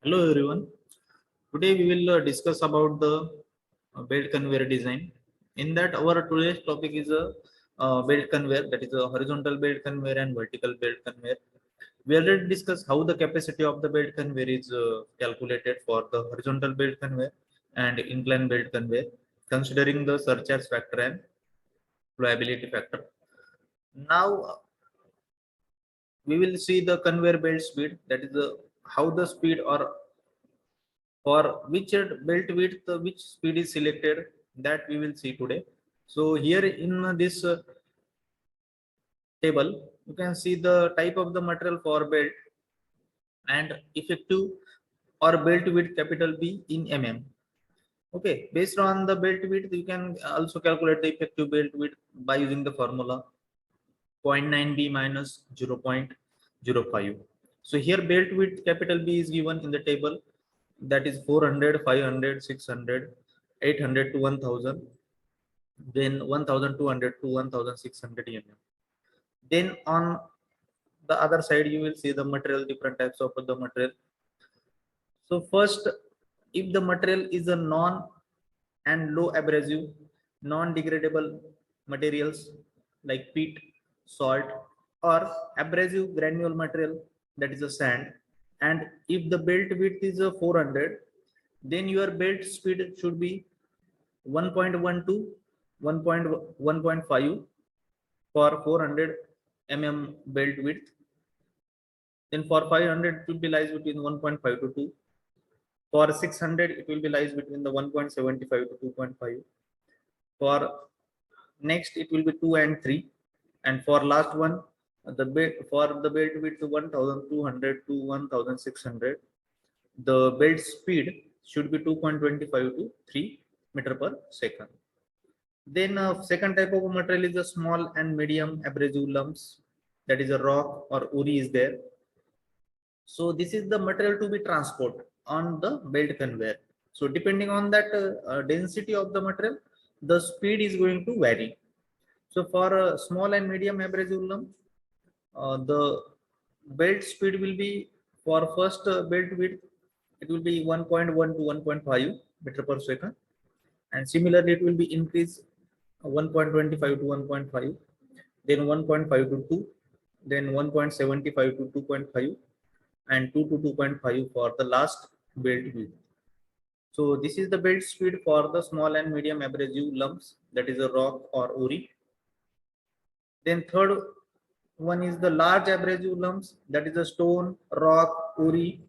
Hello everyone. Today we will discuss about the belt conveyor design. In that, our today's topic is a belt conveyor, that is a horizontal belt conveyor and vertical belt conveyor. We already discussed how the capacity of the belt conveyor is calculated for the horizontal belt conveyor and incline belt conveyor, considering the surcharge factor and pliability factor. Now we will see the conveyor belt speed, that is how the speed or for which belt width which speed is selected, that we will see today. So here in this table you can see the type of the material for belt and effective or belt width capital B in mm. Okay, based on the belt width you can also calculate the effective belt width by using the formula 0.9 b minus 0.05. So here belt width capital B is given in the table, that is 400, 500, 600, 800 to 1000, then 1200 to 1600 mm. Then on the other side you will see the material, different types of the material. So first, if the material is a non and low abrasive, non degradable materials like peat, salt, or abrasive granule material, that is a sand, and if the belt width is a 400, then your belt speed should be 1.1 to 1.5 for 400 mm belt width. Then for 500 it will be lies between 1.5 to 2. For 600 it will be lies between the 1.75 to 2.5. For next it will be 2 and 3. And for last one, the belt for the belt width 1200 to 1600, the belt speed should be 2.25 to 3 meter per second. Then second type of material is a small and medium abrasive lumps, that is a rock or uri is there. So this is the material to be transported on the belt conveyor. So depending on that density of the material, the speed is going to vary. So for a small and medium abrasive lump, the belt speed will be for first belt width, it will be 1.1 to 1.5 meter per second, and similarly it will be increased 1.25 to 1.5, then 1.5 to 2, then 1.75 to 2.5, and 2 to 2.5 for the last belt width. So this is the belt speed for the small and medium abrasive lumps, that is a rock or uri. Then third one is the large abrasive lumps, that is a stone, rock, uri,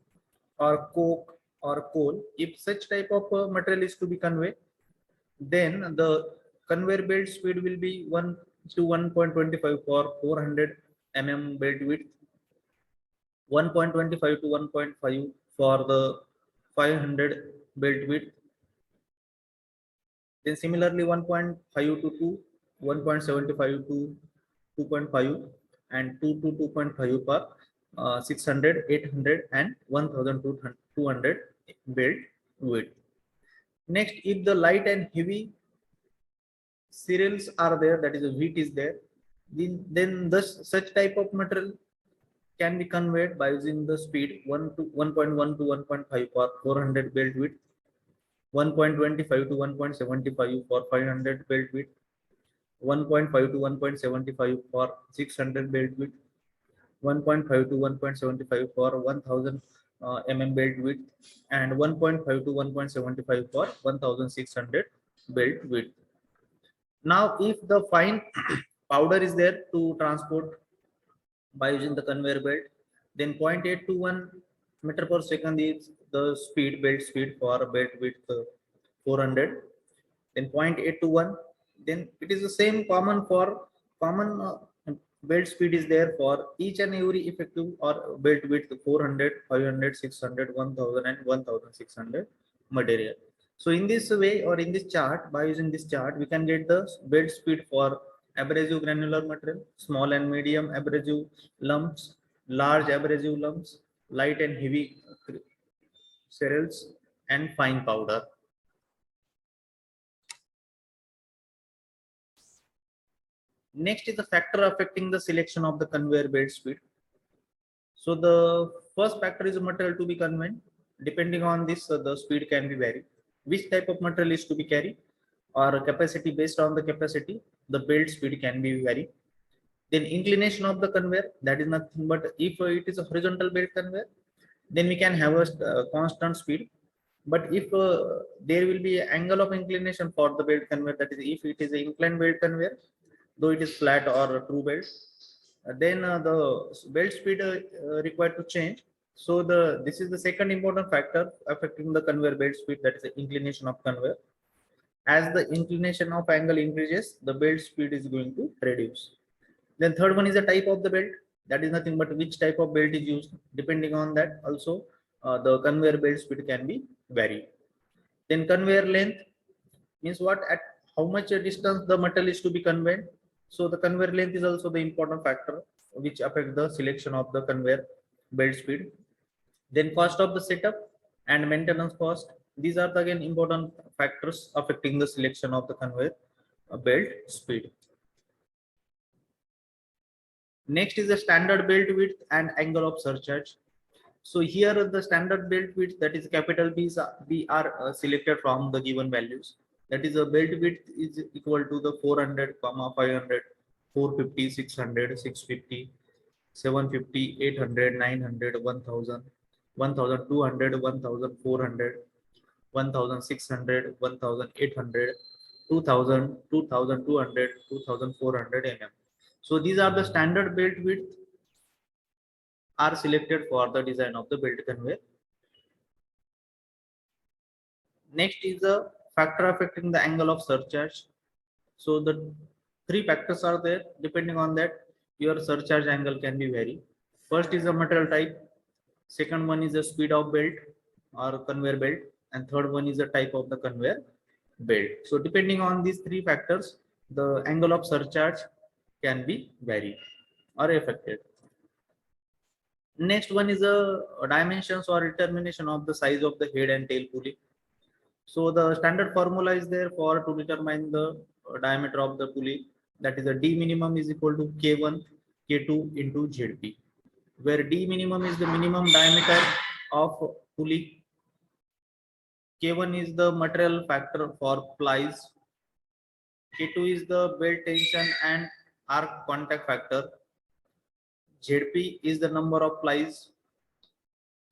or coke or coal. If such type of material is to be conveyed, then the conveyor belt speed will be 1 to 1.25 for 400 mm belt width, 1.25 to 1.5 for the 500 belt width. Then similarly 1.5 to 2, 1.75 to 2.5, and 2 to 2.5 for 600, 800, and 1200 belt width. Next, if the light and heavy cereals are there, that is a wheat is there, then this such type of material can be conveyed by using the speed 1 to 1.1 to 1.5 for 400 belt width, 1.25 to 1.75 for 500 belt width, 1.5 to 1.75 for 600 belt width, 1.5 to 1.75 for 1000 belt width, and 1.5 to 1.75 for 1600 belt width. Now, if the fine powder is there to transport by using the conveyor belt, then 0.8 to 1 meter per second is the speed, belt speed for a belt width 400. Then 0.8 to 1. Then it is the same common for common belt speed is there for each and every effective or belt width 400, 500, 600, 1000, and 1600 material. So in this way or in this chart, by using this chart, we can get the belt speed for abrasive granular material, small and medium abrasive lumps, large abrasive lumps, light and heavy cereals, and fine powder. Next is the factor affecting the selection of the conveyor belt speed. So the first factor is material to be conveyed. Depending on this, the speed can be varied. Which type of material is to be carried or capacity, based on the capacity, the belt speed can be varied. Then inclination of the conveyor, that is nothing but if it is a horizontal belt conveyor, then we can have a constant speed. But if there will be an angle of inclination for the belt conveyor, that is if it is an inclined belt conveyor, though it is flat or a true belt, then the belt speed required to change. So this is the second important factor affecting the conveyor belt speed, that is the inclination of conveyor. As the inclination of angle increases, the belt speed is going to reduce. Then third one is the type of the belt. That is nothing but which type of belt is used. Depending on that, also the conveyor belt speed can be varied. Then conveyor length means what, at how much a distance the metal is to be conveyed. So the conveyor length is also the important factor which affect the selection of the conveyor belt speed. Then cost of the setup and maintenance cost. These are the again important factors affecting the selection of the conveyor belt speed. Next is the standard belt width and angle of surcharge. So here the standard belt width, that is capital B are selected from the given values. That is a belt width is equal to the 400, 500, 450, 600, 650, 750, 800, 900, 1000, 1200, 1400, 1600, 1800, 2000, 2200, 2400 mm. So these are the standard belt width are selected for the design of the belt conveyor. Next is the factor affecting the angle of surcharge. So the three factors are there. Depending on that, your surcharge angle can be varied. First is the material type. Second one is the speed of belt or conveyor belt, and third one is the type of the conveyor belt. So depending on these three factors, the angle of surcharge can be varied or affected. Next one is the dimensions or determination of the size of the head and tail pulley. So the standard formula is there for to determine the diameter of the pulley. That is the D minimum is equal to K1, K2 into ZP, where D minimum is the minimum diameter of pulley. K1 is the material factor for plies. K2 is the belt tension and arc contact factor. ZP is the number of plies.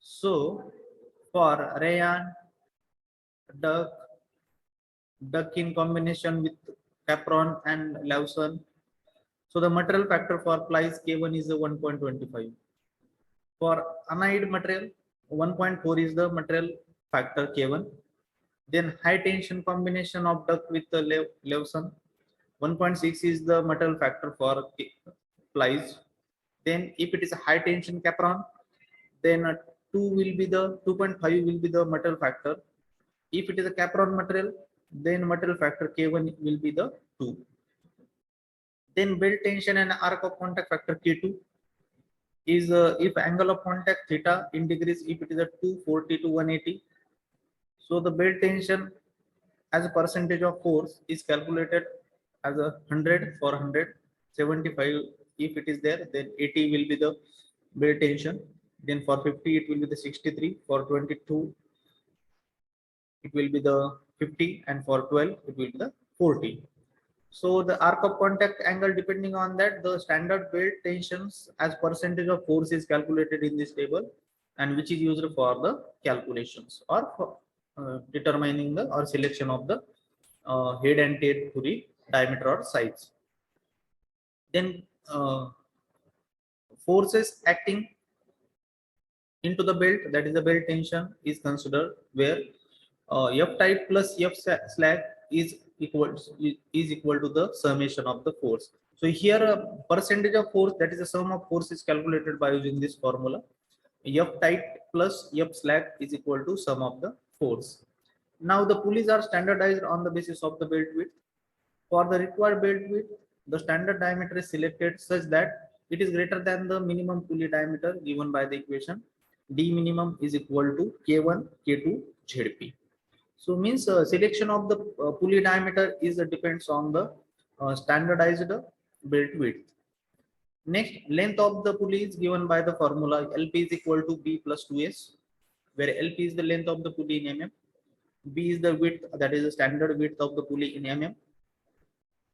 So for rayon, duck, duck in combination with capron and lawson. So the material factor for plies K1 is 1.25. For anide material, 1.4 is the material factor K1. Then high tension combination of duck with the lawson, 1.6 is the material factor for plies. Then if it is a high tension capron, then 2.5 will be the material factor. If it is a capron material, then material factor K1 will be the 2. Then belt tension and arc of contact factor K2 is if angle of contact theta in degrees, if it is a 240 to 180. So the belt tension as a percentage of force is calculated as a 100 for 100, 75 if it is there, then 80 will be the belt tension. Then for 50 it will be the 63, for 22 it will be the 50, and for 12 it will be the 40. So the arc of contact angle, depending on that, the standard belt tensions as percentage of force is calculated in this table, and which is used for the calculations or for determining the or selection of the head and tail pulley diameter or size. Then forces acting into the belt, that is the belt tension, is considered, where F tight plus F slack is equal to the summation of the force. So here a percentage of force, that is the sum of force, is calculated by using this formula. F tight plus F slack is equal to sum of the force. Now the pulleys are standardized on the basis of the belt width. For the required belt width, the standard diameter is selected such that it is greater than the minimum pulley diameter given by the equation. D minimum is equal to K1, K2, ZP. So means selection of the pulley diameter is depends on the standardized belt width. Next, length of the pulley is given by the formula LP is equal to B plus 2S. where LP is the length of the pulley in mm, B is the width, that is the standard width of the pulley in mm,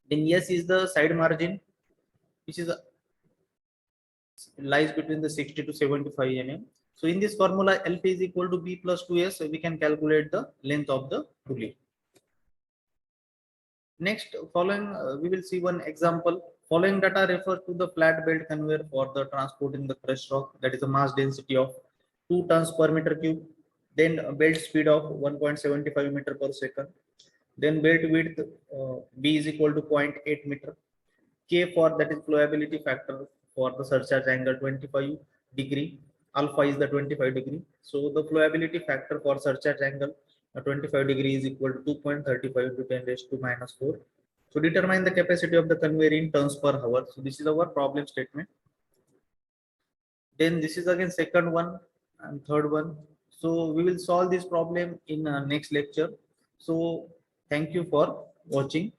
then S is the side margin, which is lies between the 60 to 75 mm. So in this formula, LP is equal to B plus 2S, so we can calculate the length of the pulley. Next, following, we will see one example. Following data refers to the flat belt conveyor for the transporting the crushed rock, that is a mass density of 2 tons per meter cube, then a belt speed of 1.75 meter per second, then belt width B is equal to 0.8 meter, K for that is flowability factor for the surcharge angle 25 degree, alpha is the 25 degree. So the flowability factor for surcharge angle 25 degree is equal to 2.35 to 10 raised to minus 4. So determine the capacity of the conveyor in tons per hour. So this is our problem statement. Then this is again second one and third one. So we will solve this problem in next lecture. So thank you for watching.